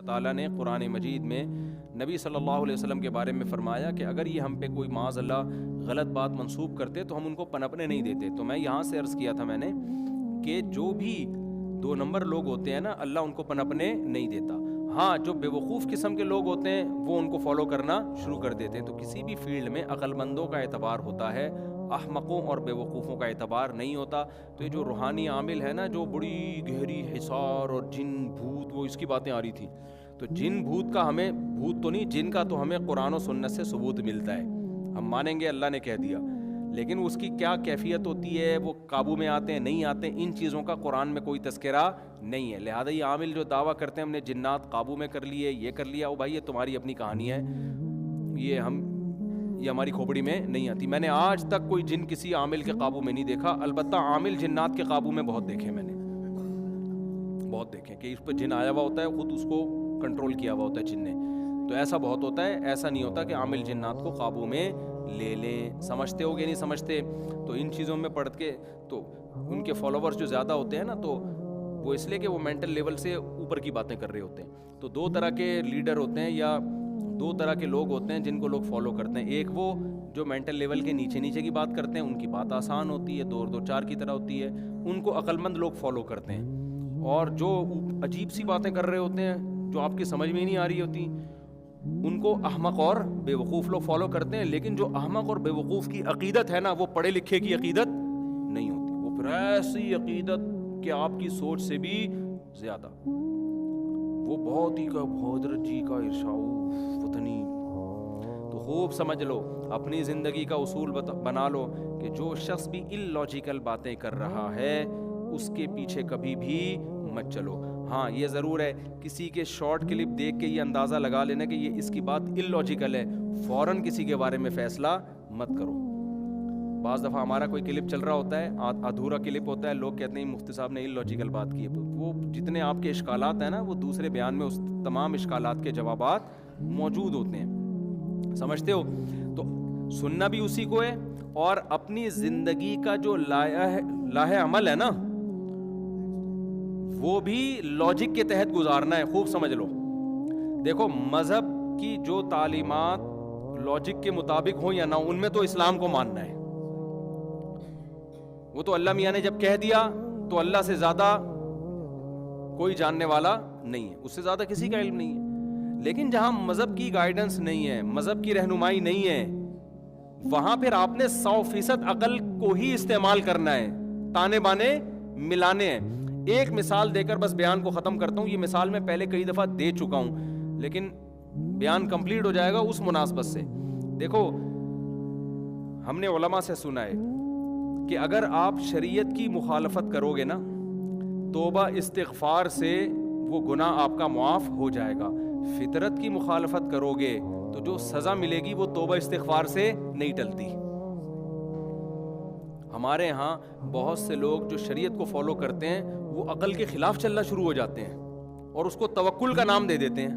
تعالیٰ نے قرآن مجید میں نبی صلی اللہ علیہ وسلم کے بارے میں فرمایا کہ اگر یہ ہم پہ کوئی معاذ اللہ غلط بات منسوب کرتے تو ہم ان کو پنپنے نہیں دیتے. تو میں یہاں سے عرض کیا تھا میں نے کہ جو بھی 2 نمبر لوگ ہوتے ہیں نا, اللہ ان کو پنپنے نہیں دیتا. ہاں, جو بے وقوف قسم کے لوگ ہوتے ہیں وہ ان کو فالو کرنا شروع کر دیتے ہیں. تو کسی بھی فیلڈ میں عقل مندوں کا اعتبار ہوتا ہے, احمقوں اور بے وقوفوں کا اعتبار نہیں ہوتا. تو یہ جو روحانی عامل ہے نا, جو بڑی گہری حصار اور جن بھوت, وہ اس کی باتیں آ رہی تھی. تو جن بھوت کا ہمیں, بھوت تو نہیں, جن کا تو ہمیں قرآن و سنت سے ثبوت ملتا ہے. ہم مانیں گے اللہ نے کہہ دیا, لیکن اس کی کیا کیفیت ہوتی ہے, وہ قابو میں آتے ہیں نہیں آتے ہیں, ان چیزوں کا قرآن میں کوئی تذکرہ نہیں ہے. لہذا یہ عامل جو دعویٰ کرتے ہیں ہم نے جنات قابو میں کر لیے, یہ کر لیا, او بھائی یہ تمہاری اپنی کہانی ہے, یہ ہماری کھوپڑی میں نہیں آتی. میں نے آج تک کوئی جن کسی عامل کے قابو میں نہیں دیکھا. البتہ عامل جنات کے قابو میں بہت دیکھے, میں نے بہت دیکھے کہ اس پہ جن آیا ہوا ہوتا ہے, خود اس کو کنٹرول کیا ہوا ہوتا ہے جن نے. تو ایسا بہت ہوتا ہے. ایسا نہیں ہوتا کہ عامل جنات کو قابو میں لے لیں. سمجھتے ہو کہ نہیں سمجھتے؟ تو ان چیزوں میں پڑھ کے تو ان کے فالوورز جو زیادہ ہوتے ہیں نا, تو وہ اس لیے کہ وہ مینٹل لیول سے اوپر کی باتیں کر رہے ہوتے ہیں. تو 2 طرح کے لیڈر ہوتے ہیں یا 2 طرح کے لوگ ہوتے ہیں جن کو لوگ فالو کرتے ہیں. ایک وہ جو مینٹل لیول کے نیچے نیچے کی بات کرتے ہیں, ان کی بات آسان ہوتی ہے, 2 اور 2 4 کی طرح ہوتی ہے, ان کو عقل مند لوگ فالو کرتے ہیں. اور جو عجیب سی باتیں کر رہے ہوتے ہیں جو آپ کی سمجھ میں ہی نہیں آ رہی ہوتی, ان کو احمق اور بے وقوف لوگ فالو کرتے ہیں. لیکن جو احمق اور بے وقوف کی عقیدت ہے نا, وہ پڑھے لکھے کی عقیدت نہیں ہوتی. وہ پھر ایسی عقیدت کہ آپ کی سوچ سے بھی زیادہ, وہ بہت ہی کا حضرت جی کا ارشاد وطنی. تو خوب سمجھ لو, اپنی زندگی کا اصول بنا لو کہ جو شخص بھی ان لاجیکل باتیں کر رہا ہے اس کے پیچھے کبھی بھی مت چلو. ہاں, یہ ضرور ہے کسی کے شارٹ کلپ دیکھ کے یہ اندازہ لگا لینا کہ یہ اس کی بات ان لاجیکل ہے, فوراً کسی کے بارے میں فیصلہ مت کرو. بعض دفعہ ہمارا کوئی کلپ چل رہا ہوتا ہے, ادھورا کلپ ہوتا ہے, لوگ کہتے ہیں مفتی صاحب نے ان لاجیکل بات کی ہے. وہ جتنے آپ کے اشکالات ہیں نا, وہ دوسرے بیان میں اس تمام اشکالات کے جوابات موجود ہوتے ہیں. سمجھتے ہو؟ تو سننا بھی اسی کو ہے, اور اپنی زندگی کا جو لاہ عمل ہے نا, وہ بھی لاجک کے تحت گزارنا ہے. خوب سمجھ لو. دیکھو, مذہب کی جو تعلیمات لاجک کے مطابق ہوں یا نہ, ان میں تو اسلام کو ماننا ہے. وہ تو اللہ میاں نے جب کہہ دیا تو اللہ سے زیادہ کوئی جاننے والا نہیں ہے, اس سے زیادہ کسی کا علم نہیں ہے. لیکن جہاں مذہب کی گائیڈنس نہیں ہے, مذہب کی رہنمائی نہیں ہے, وہاں پھر آپ نے 100% عقل کو ہی استعمال کرنا ہے, تانے بانے ملانے ہیں. ایک مثال دے کر بس بیان کو ختم کرتا ہوں. یہ مثال میں پہلے کئی دفعہ دے چکا ہوں, لیکن بیان کمپلیٹ ہو جائے گا اس مناسبت سے. دیکھو, ہم نے علماء سے سنا ہے کہ اگر آپ شریعت کی مخالفت کرو گے نا, توبہ استغفار سے وہ گناہ آپ کا معاف ہو جائے گا. فطرت کی مخالفت کرو گے تو جو سزا ملے گی وہ توبہ استغفار سے نہیں ٹلتی. ہمارے ہاں بہت سے لوگ جو شریعت کو فالو کرتے ہیں وہ عقل کے خلاف چلنا شروع ہو جاتے ہیں اور اس کو توکل کا نام دے دیتے ہیں.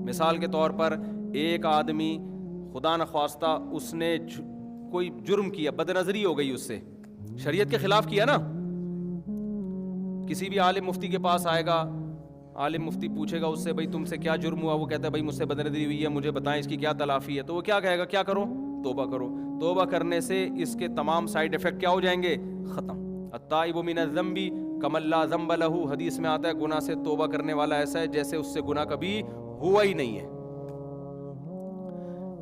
مثال کے طور پر, ایک آدمی خدا نخواستہ اس نے کوئی جرم کیا, بد نظری ہو گئی اس سے, شریعت کے خلاف کیا نا. کسی بھی عالم مفتی کے پاس آئے گا, عالم مفتی پوچھے گا اس سے, بھائی تم سے کیا جرم ہوا؟ وہ کہتا ہے بھائی مجھ سے بد نظری ہوئی ہے, مجھے بتائیں اس کی کیا تلافی ہے. تو وہ کیا کہے گا؟ کیا کرو؟ توبہ کرو. توبہ کرنے سے اس کے تمام سائیڈ ایفیکٹ کیا ہو جائیں گے؟ ختم. التائب من الذنب کمن لا ذنب لہ, حدیث میں آتا ہے گناہ سے توبہ کرنے والا ایسا ہے جیسے اس سے گناہ کبھی ہوا ہی نہیں ہے.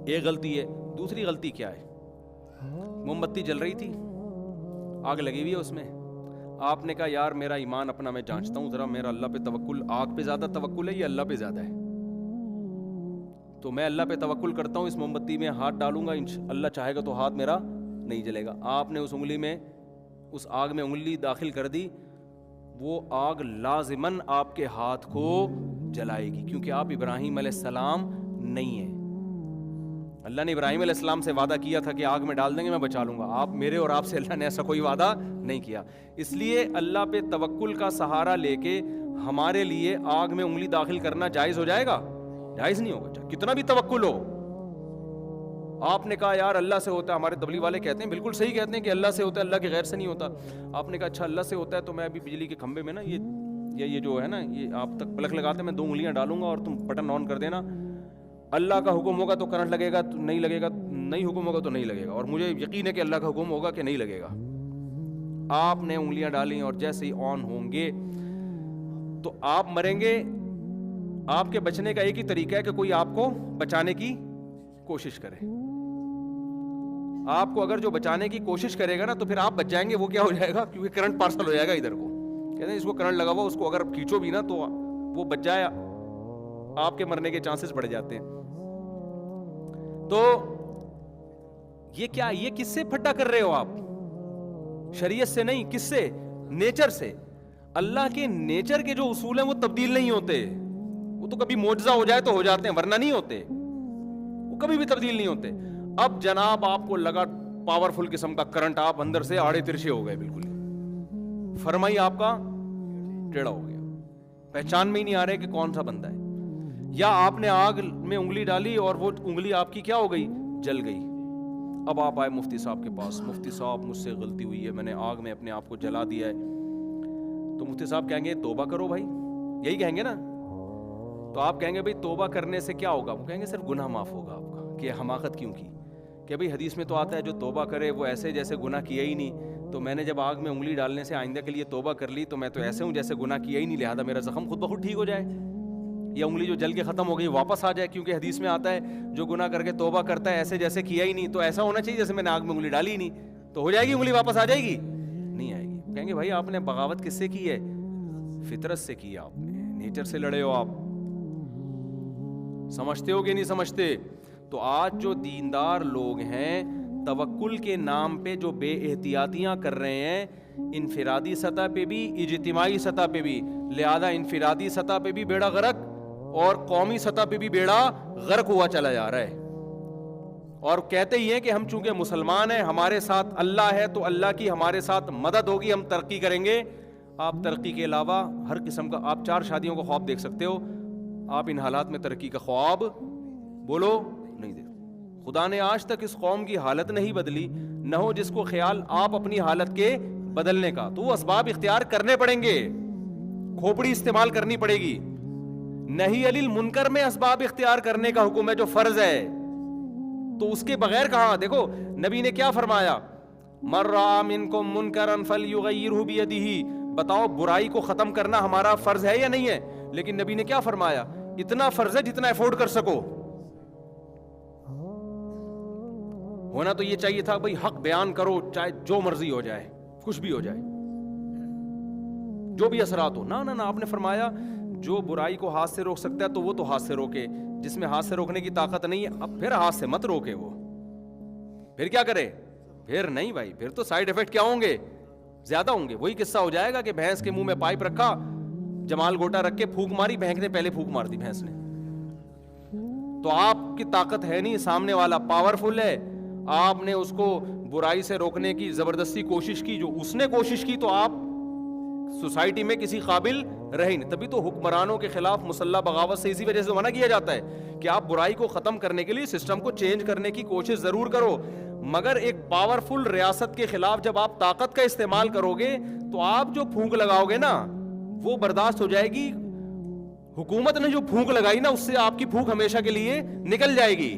ایک غلطی ہے. دوسری غلطی کیا ہے؟ موم بتی جل رہی تھی, آگ لگی ہوئی ہے اس میں, آپ نے کہا یار میرا ایمان اپنا میں جانچتا ہوں ذرا, میرا اللہ پہ توکل, آگ پہ زیادہ توکل ہے یا اللہ پہ زیادہ ہے؟ تو میں اللہ پہ توکل کرتا ہوں, اس موم بتی میں ہاتھ ڈالوں گا, اللہ چاہے گا تو ہاتھ میرا نہیں جلے گا. آپ نے اس انگلی میں, اس آگ میں انگلی داخل کر دی, وہ آگ لازماً آپ کے ہاتھ کو جلائے گی, کیونکہ آپ ابراہیم علیہ السلام نہیں ہیں. اللہ نے ابراہیم علیہ السلام سے وعدہ کیا تھا کہ آگ میں ڈال دیں گے میں بچا لوں گا. آپ میرے اور آپ سے اللہ نے ایسا کوئی وعدہ نہیں کیا. اس لیے اللہ پہ توکل کا سہارا لے کے ہمارے لیے آگ میں انگلی داخل کرنا جائز ہو جائے گا؟ جائز نہیں ہوگا, کتنا بھی توکل ہو. آپ نے کہا یار اللہ سے ہوتا ہے, ہمارے تبلیغ والے کہتے ہیں بالکل صحیح کہتے ہیں کہ اللہ سے ہوتا ہے, اللہ کے غیر سے نہیں ہوتا. آپ نے کہا اچھا اللہ سے ہوتا ہے, تو میں ابھی بجلی کے کھمبے میں نا یہ یا یہ جو ہے نا یہ آپ تک پلک لگاتے میں 2 انگلیاں ڈالوں گا اور تم بٹن آن کر دینا, اللہ کا حکم ہوگا تو کرنٹ لگے گا, نہیں لگے گا, نہیں حکم ہوگا تو نہیں لگے گا, اور مجھے یقین ہے کہ اللہ کا حکم ہوگا کہ نہیں لگے گا. آپ نے انگلیاں ڈالیں اور جیسے ہی آن ہوں گے تو آپ مریں گے. آپ کے بچنے کا ایک ہی طریقہ ہے کہ کوئی آپ کو بچانے کی کوشش کرے. آپ کو اگر جو بچانے کی کوشش کرے گا نا تو پھر آپ بچ جائیں گے. وہ کیا ہو جائے گا, کیونکہ کرنٹ پارسل ہو جائے گا ادھر کو. کہتے ہیں اس کو کرنٹ لگا ہوا, اس کو اگر کھینچو بھی نا تو وہ بچ جائے, آپ کے مرنے کے چانسز بڑھ جاتے ہیں. تو یہ کیا, یہ کس سے پھٹا کر رہے ہو آپ؟ شریعت سے نہیں, کس سے؟ نیچر سے. اللہ کے نیچر کے جو اصول ہیں وہ تبدیل نہیں ہوتے. وہ تو کبھی معجزہ ہو جائے تو ہو جاتے ہیں, ورنہ نہیں ہوتے, وہ کبھی بھی تبدیل نہیں ہوتے. اب جناب آپ کو لگا پاورفل قسم کا کرنٹ, آپ اندر سے آڑے ترچھے ہو گئے, بالکل فرمائی آپ کا ٹیڑھا ہو گیا, پہچان میں ہی نہیں آ رہے کہ کون سا بندہ ہے. یا آپ نے آگ میں انگلی ڈالی اور وہ انگلی آپ کی کیا ہو گئی, جل گئی. اب آپ آئے مفتی صاحب کے پاس, مفتی صاحب مجھ سے غلطی ہوئی ہے, میں نے آگ میں اپنے آپ کو جلا دیا ہے. تو مفتی صاحب کہیں گے توبہ کرو بھائی, یہی کہیں گے نا. تو آپ کہیں گے بھائی توبہ کرنے سے کیا ہوگا؟ وہ کہیں گے صرف گناہ معاف ہوگا آپ کا. کہ حماقت کیوں کی؟ کہ بھئی حدیث میں تو آتا ہے جو توبہ کرے وہ ایسے جیسے گناہ کیا ہی نہیں. تو میں نے جب آگ میں انگلی ڈالنے سے آئندہ کے لیے توبہ کر لی تو میں تو ایسے ہوں جیسے گناہ کیا ہی نہیں, لہذا میرا زخم خود بخود ٹھیک ہو جائے. یا انگلی جو جل کے ختم ہو گئی واپس آ جائے, کیونکہ حدیث میں آتا ہے جو گناہ کر کے توبہ کرتا ہے ایسے جیسے کیا ہی نہیں. تو ایسا ہونا چاہیے جیسے میں نے آگ میں انگلی ڈالی ہی نہیں. تو ہو جائے گی انگلی, واپس آ جائے گی؟ نہیں آئے گی. کہیں گے بھائی آپ نے بغاوت کس سے کی ہے؟ فطرت سے کی, آپ نے نیچر سے لڑے ہو. آپ سمجھتے ہو کہ نہیں سمجھتے؟ تو آج جو دیندار لوگ ہیں توکل کے نام پہ جو بے احتیاطیاں کر رہے ہیں, انفرادی سطح پہ بھی اجتماعی سطح پہ بھی, لہذا انفرادی سطح پہ بھی بیڑا غرق اور قومی سطح پہ بھی بیڑا غرق ہوا چلا جا رہا ہے. اور کہتے ہی ہیں کہ ہم چونکہ مسلمان ہیں, ہمارے ساتھ اللہ ہے تو اللہ کی ہمارے ساتھ مدد ہوگی, ہم ترقی کریں گے. آپ ترقی کے علاوہ ہر قسم کا, آپ 4 شادیوں کا خواب دیکھ سکتے ہو, آپ ان حالات میں ترقی کا خواب بولو نہیں دیکھ. خدا نے آج تک اس قوم کی حالت نہیں بدلی, نہ ہو جس کو خیال آپ اپنی حالت کے بدلنے کا. تو وہ اسباب اختیار کرنے پڑیں گے, کھوپڑی استعمال کرنی پڑے گی. نہی علی المنکر میں اسباب اختیار کرنے کا حکم ہے جو فرض ہے, تو اس کے بغیر کہاں؟ دیکھو نبی نے کیا فرمایا, من رأى منکم منکرا فلیغیرہ بیدہ. بتاؤ برائی کو ختم کرنا ہمارا فرض ہے یا نہیں ہے؟ لیکن نبی نے کیا فرمایا, اتنا فرض ہے جتنا افورڈ کر سکو. ہونا تو یہ چاہیے تھا بھئی حق بیان کرو, چاہے جو مرضی ہو جائے, کچھ بھی ہو جائے, جو بھی اثرات ہو. نہ آپ نے فرمایا جو برائی کو ہاتھ سے روک سکتا ہے تو وہ تو ہاتھ سے روکے, جس میں ہاتھ سے روکنے کی طاقت نہیں ہے اب پھر ہاتھ سے مت روکے. وہ پھر کیا کرے؟ پھر نہیں بھائی, پھر تو سائیڈ ایفیکٹ کیا ہوں گے؟ زیادہ ہوں گے. وہی قصہ ہو جائے گا کہ بھینس کے منہ میں پائپ رکھا, جمال گوٹا رکھ کے پھونک ماری, بھینس نے پہلے پھونک مار دی بھینس نے. تو آپ کی طاقت ہے نہیں, سامنے والا پاورفل ہے. آپ نے اس کو برائی سے روکنے کی زبردستی کوشش کی, جو اس نے کوشش کی تو آپ سوسائٹی میں کسی قابل رہے نہیں. تبھی تو حکمرانوں کے خلاف مسلح بغاوت سے اسی وجہ سے منع کیا جاتا ہے کہ آپ برائی کو ختم کرنے کے لیے سسٹم کو چینج کرنے کی کوشش ضرور کرو, مگر ایک پاورفل ریاست کے خلاف جب آپ طاقت کا استعمال کرو گے تو آپ جو پھونک لگاؤ گے نا وہ برداشت ہو جائے گی. حکومت نے جو پھونک لگائی نا اس سے آپ کی پھونک ہمیشہ کے لیے نکل جائے گی.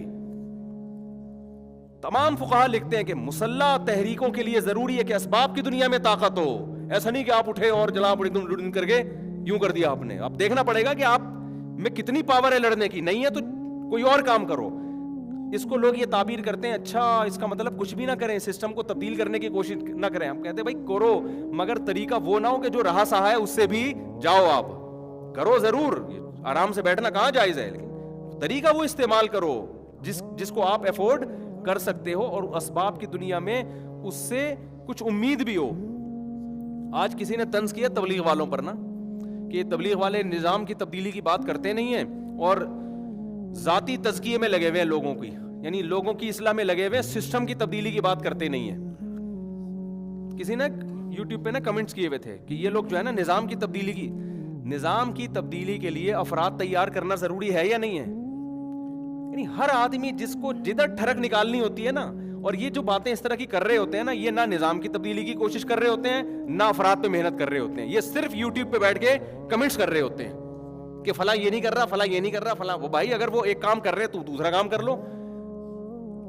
تمام فقہا لکھتے ہیں کہ مسلح تحریکوں کے لیے ضروری ہے کہ اسباب کی دنیا میں طاقت ہو. ایسا نہیں کہ آپ اٹھے اور جناب ایک دم کر کے یوں کر دیا آپ نے. اب دیکھنا پڑے گا کہ آپ میں کتنی پاور ہے لڑنے کی. نہیں ہے تو کوئی اور کام کرو. اس کو لوگ یہ تعبیر کرتے ہیں اچھا اس کا مطلب کچھ بھی نہ کریں, سسٹم کو تبدیل کرنے کی کوشش نہ کریں. ہم کہتے ہیں بھائی کرو, مگر طریقہ وہ نہ ہو کہ جو رہا سہا ہے اس سے بھی جاؤ. آپ کرو ضرور, آرام سے بیٹھنا کہاں جائز ہے, لیکن طریقہ وہ استعمال کرو جس کو آپ افورڈ کر سکتے ہو اور اسباب کی دنیا میں اس سے کچھ امید بھی ہو. آج کسی نے طنز کیا تبلیغ والوں پر نا کہ تبلیغ والے نظام کی تبدیلی کی بات کرتے نہیں ہیں اور ذاتی تزکیے میں لگے ہوئے ہیں لوگوں کی, یعنی لوگوں کی اصلاح میں لگے ہوئے, سسٹم کی تبدیلی کی بات کرتے نہیں ہیں. کسی نے یوٹیوب پہ نا کمنٹس کیے ہوئے تھے کہ یہ لوگ جو ہے نا نظام کی تبدیلی کے لیے افراد تیار کرنا ضروری ہے یا نہیں ہے. یعنی ہر آدمی جس کو جدھر ٹھڑک نکالنی ہوتی ہے نا اور یہ جو باتیں اس طرح کی کر رہے ہوتے ہیں نا, یہ نہ نظام کی تبدیلی کی کوشش کر رہے ہوتے ہیں, نہ افراد پہ محنت کر رہے ہوتے ہیں, یہ صرف یوٹیوب پہ بیٹھ کے کمنٹس کر رہے ہوتے ہیں کہ فلاں یہ نہیں کر رہا, فلاں یہ نہیں کر رہا, فلاں وہ. بھائی اگر وہ ایک کام کر رہے تو دوسرا کام کر لو.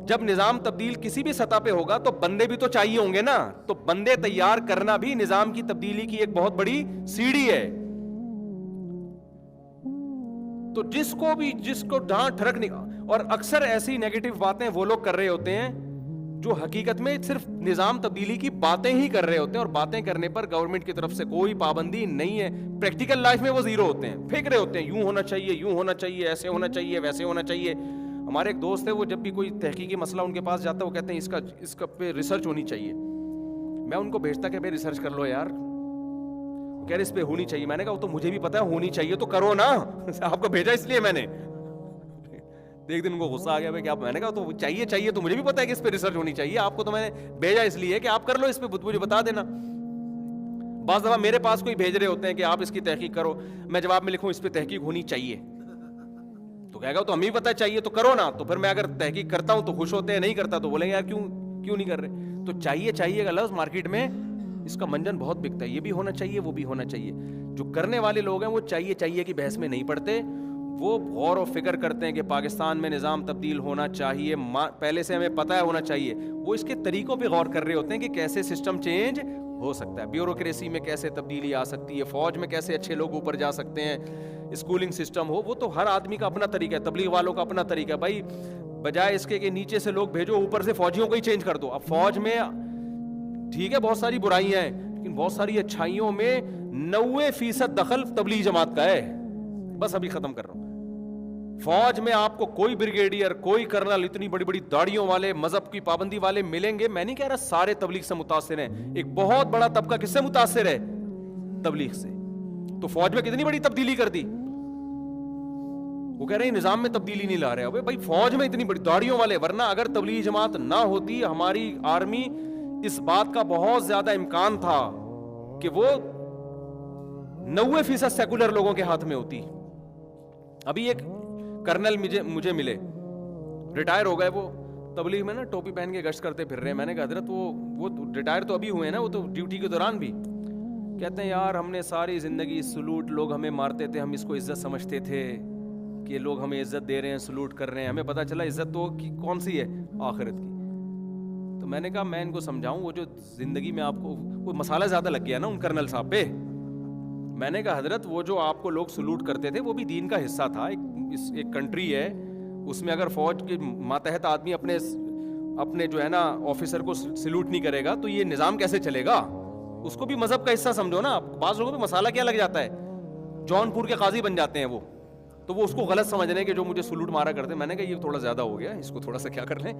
جب نظام تبدیل کسی بھی سطح پہ ہوگا تو بندے بھی تو چاہیے ہوں گے نا, تو بندے تیار کرنا بھی نظام کی تبدیلی کی ایک بہت بڑی سیڑھی ہے. تو جس کو ڈانٹ ٹھڑک نہیں, اور اکثر ایسی نیگیٹو باتیں وہ لوگ کر رہے ہوتے ہیں جو حقیقت میں صرف نظام تبدیلی کی باتیں ہی کر رہے ہوتے ہیں, اور باتیں کرنے پر گورنمنٹ کی طرف سے کوئی پابندی نہیں ہے. پریکٹیکل لائف میں وہ زیرو ہوتے ہیں, پھینک رہے ہوتے ہیں یوں ہونا چاہیے, یوں ہونا چاہیے, ایسے ہونا چاہیے, ویسے ہونا چاہیے. ہمارے ایک دوست ہے, وہ جب بھی کوئی تحقیقی مسئلہ ان کے پاس جاتا ہے وہ کہتے ہیں اس کا پہ ریسرچ ہونی چاہیے. میں ان کو بھیجتا کہ بھائی ریسرچ کر لو یار, کہہ رہے اس پہ ہونی چاہیے. میں نے کہا وہ تو مجھے بھی پتا ہے ہونی چاہیے تو کرو نا, آپ کو بھیجا اس لیے میں نے. ایک دن ان کو غصہ آ گیا بھائی کہ آپ, میں نے کہا تو چاہیے تو مجھے بھی پتا ہے کہ اس پہ ریسرچ ہونی چاہیے, آپ کو تو میں نے بھیجا اس لیے کہ آپ کر لو, اس پہ مجھے بتا دینا. بعض دفعہ میرے پاس کوئی بھیج رہے ہوتے ہیں کہ آپ اس کی تحقیق کرو, میں جواب میں لکھوں اس پہ تحقیق ہونی چاہیے, تو کہے گا تو ہمیں بھی پتا چاہیے تو کرو نا. تو پھر میں اگر تحقیق کرتا ہوں تو خوش ہوتے ہیں, نہیں کرتا تو بولیں گے یار کیوں نہیں کر رہے. تو چاہیے کا لفظ مارکیٹ میں اس کا منجن بہت بکتا ہے, یہ بھی ہونا چاہیے وہ بھی ہونا چاہیے. جو کرنے والے لوگ ہیں وہ چاہیے کی بحث میں نہیں پڑتے, وہ غور و فکر کرتے ہیں کہ پاکستان میں نظام تبدیل ہونا چاہیے, پہلے سے ہمیں پتہ ہے ہونا چاہیے. وہ اس کے طریقوں پہ غور کر رہے ہوتے ہیں کہ کیسے سسٹم چینج ہو سکتا ہے, بیوروکریسی میں کیسے تبدیلی آ سکتی ہے, فوج میں کیسے اچھے لوگ اوپر جا سکتے ہیں, اسکولنگ سسٹم ہو. وہ تو ہر آدمی کا اپنا طریقہ ہے, تبلیغ والوں کا اپنا طریقہ ہے. بھائی بجائے اس کے کہ نیچے سے لوگ بھیجو, اوپر سے فوجیوں کو ہی چینج کر دو. اب فوج میں ٹھیک ہے بہت ساری برائیاں ہیں, لیکن بہت ساری اچھائیوں میں 90% دخل تبلیغ جماعت کا ہے. بس ابھی ختم کر رہا ہوں. فوج میں آپ کو کوئی بریگیڈیئر, کوئی کرنل, اتنی بڑی بڑی داڑھیوں والے, مذہب کی پابندی والے ملیں گے. میں نہیں کہہ رہا سارے تبلیغ سے متاثر ہیں, ایک بہت بڑا طبقہ کس سے متاثر ہے, تبلیغ سے. تو فوج میں کتنی بڑی تبدیلی کر دی. وہ کہہ رہے ہیں نظام میں تبدیلی نہیں لا رہے. بھائی فوج میں اتنی بڑی داڑھیوں والے, ورنہ اگر تبلیغ جماعت نہ ہوتی ہماری آرمی, اس بات کا بہت زیادہ امکان تھا کہ وہ 90% سیکولر لوگوں کے ہاتھ میں ہوتی. ابھی ایک کرنل مجھے ملے, ریٹائر ہو گئے, وہ تبلیغ میں نا ٹوپی پہن کے گشت کرتے پھر رہے ہیں. میں نے کہا حضرت وہ ریٹائر تو ابھی ہوئے ہیں نا, وہ تو ڈیوٹی کے دوران بھی کہتے ہیں یار ہم نے ساری زندگی سلوٹ, لوگ ہمیں مارتے تھے, ہم اس کو عزت سمجھتے تھے کہ لوگ ہمیں عزت دے رہے ہیں, سلوٹ کر رہے ہیں, ہمیں پتہ چلا عزت تو کون سی ہے, آخرت کی. تو میں نے کہا میں ان کو سمجھاؤں, وہ جو زندگی میں آپ کو وہ مسالہ زیادہ لگ گیا نا ان کرنل صاحب پہ. میں نے کہا حضرت وہ جو آپ کو لوگ سلوٹ کرتے تھے وہ بھی دین کا حصہ تھا. ایک کنٹری ہے, اس میں اگر فوج کے ماتحت آدمی اپنے جو ہے نا آفیسر کو سلوٹ نہیں کرے گا تو یہ نظام کیسے چلے گا. اس کو بھی مذہب کا حصہ سمجھو نا. بعض لوگوں پہ مسالہ کیا لگ جاتا ہے, جون پور کے قاضی بن جاتے ہیں وہ, تو وہ اس کو غلط سمجھ رہے ہیں کہ جو مجھے سلوٹ مارا کرتے ہیں. میں نے کہا یہ تھوڑا زیادہ ہو گیا, اس کو تھوڑا سا کیا کر لیں,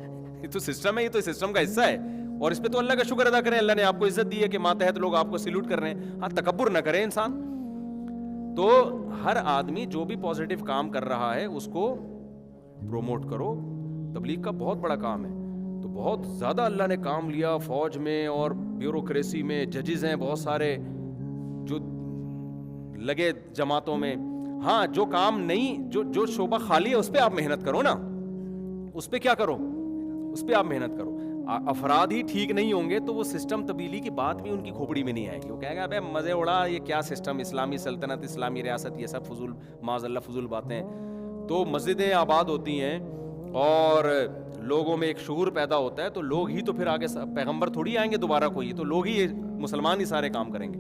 یہ تو سسٹم ہے, یہ تو سسٹم کا حصہ ہے, اور اس پہ تو اللہ کا شکر ادا کریں, اللہ نے آپ کو عزت دی ہے کہ ماتحت لوگ آپ کو سلوٹ کر رہے ہیں. ہاں تکبر نہ کرے انسان. تو ہر آدمی جو بھی پازیٹیو کام کر رہا ہے اس کو پروموٹ کرو. تبلیغ کا بہت بڑا کام ہے. تو بہت زیادہ اللہ نے کام لیا فوج میں اور بیوروکریسی میں. ججز ہیں بہت سارے جو لگے جماعتوں میں. ہاں جو کام نہیں, جو شعبہ خالی ہے اس پہ آپ محنت کرو نا, اس پہ کیا کرو, اس پہ آپ محنت کرو. افراد ہی ٹھیک نہیں ہوں گے تو وہ سسٹم تبدیلی کی بات بھی ان کی کھوپڑی میں نہیں آئے گی. وہ کہے گا ابے مزے اڑا, یہ کیا سسٹم, اسلامی سلطنت, اسلامی ریاست, یہ سب فضول, معاذ اللہ فضول باتیں. تو مسجدیں آباد ہوتی ہیں اور لوگوں میں ایک شعور پیدا ہوتا ہے, تو لوگ ہی تو پھر آگے, پیغمبر تھوڑی آئیں گے دوبارہ کوئی, تو لوگ ہی مسلمان ہی سارے کام کریں گے.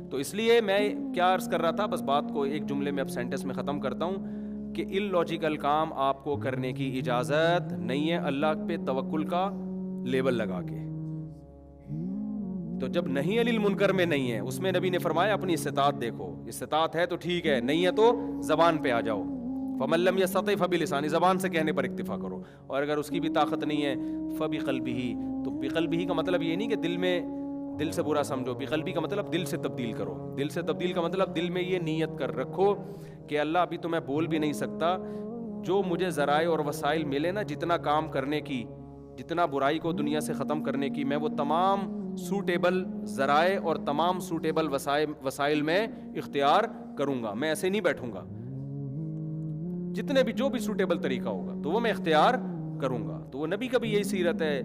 تو اس لیے میں کیا عرض کر رہا تھا, بس بات کو ایک جملے میں اب سینٹنس میں ختم کرتا ہوں کہ ان لاجیکل کام آپ کو کرنے کی اجازت نہیں ہے اللہ پہ توکل کا لیبل لگا کے. تو جب نہیں علی المنکر میں نہیں ہے, اس میں نبی نے فرمایا اپنی استطاعت دیکھو, استطاعت ہے تو ٹھیک ہے, نہیں ہے تو زبان پہ آ جاؤ. فمن لم یستطع فبلسانہ, زبان سے کہنے پر اکتفا کرو. اور اگر اس کی بھی طاقت نہیں ہے فبقلبہ, تو بقلبہ کا مطلب یہ نہیں کہ دل سے برا سمجھو. بقلبہ کا مطلب دل سے تبدیل کرو. دل سے تبدیل کا مطلب دل میں یہ نیت کر رکھو کہ اللہ ابھی تو میں بول بھی نہیں سکتا, جو مجھے ذرائع اور وسائل ملے نا جتنا کام کرنے کی, جتنا برائی کو دنیا سے ختم کرنے کی, میں وہ تمام سوٹیبل ذرائع اور تمام سوٹیبل وسائل میں اختیار کروں گا. میں ایسے نہیں بیٹھوں گا, جتنے بھی جو بھی سوٹیبل طریقہ ہوگا تو وہ میں اختیار کروں گا. تو وہ نبی کا بھی یہی سیرت ہے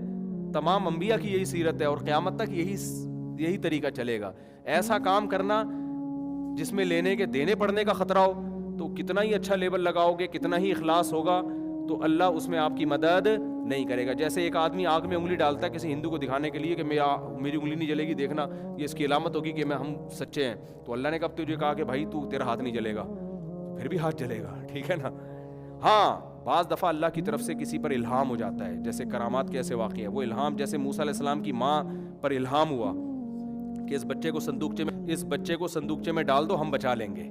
تمام انبیاء کی یہی سیرت ہے اور قیامت تک یہی طریقہ چلے گا. ایسا کام کرنا جس میں لینے کے دینے پڑنے کا خطرہ ہو, تو کتنا ہی اچھا لیبل لگاؤ گے, کتنا ہی اخلاص ہوگا, تو اللہ اس میں آپ کی مدد نہیں کرے گا. جیسے ایک آدمی آگ میں انگلی ڈالتا ہے کسی ہندو کو دکھانے کے لیے کہ میری انگلی نہیں جلے گی, دیکھنا یہ اس کی علامت ہوگی کہ ہم سچے ہیں. تو اللہ نے کب تجھے کہا کہ بھائی تیرا ہاتھ نہیں جلے گا, پھر بھی ہاتھ جلے گا, ٹھیک ہے نا. ہاں بعض دفعہ اللہ کی طرف سے کسی پر الہام ہو جاتا ہے, جیسے کرامات کے ایسے واقع ہے. وہ الہام جیسے موسیٰ علیہ السلام کی ماں پر الہام ہوا کہ اس بچے کو صندوقچے میں ڈال دو, ہم بچا لیں گے.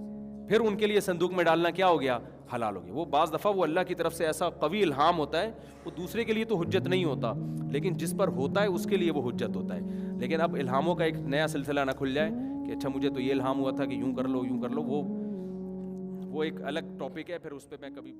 پھر ان کے لیے صندوق میں ڈالنا کیا ہو گیا, حلال ہو گیا. وہ بعض دفعہ وہ اللہ کی طرف سے ایسا قوی الہام ہوتا ہے, وہ دوسرے کے لیے تو حجت نہیں ہوتا, لیکن جس پر ہوتا ہے اس کے لیے وہ حجت ہوتا ہے. لیکن اب الہاموں کا ایک نیا سلسلہ نہ کھل جائے کہ اچھا مجھے تو یہ الہام ہوا تھا کہ یوں کر لو, وہ ایک الگ ٹاپک ہے, پھر اس پہ میں کبھی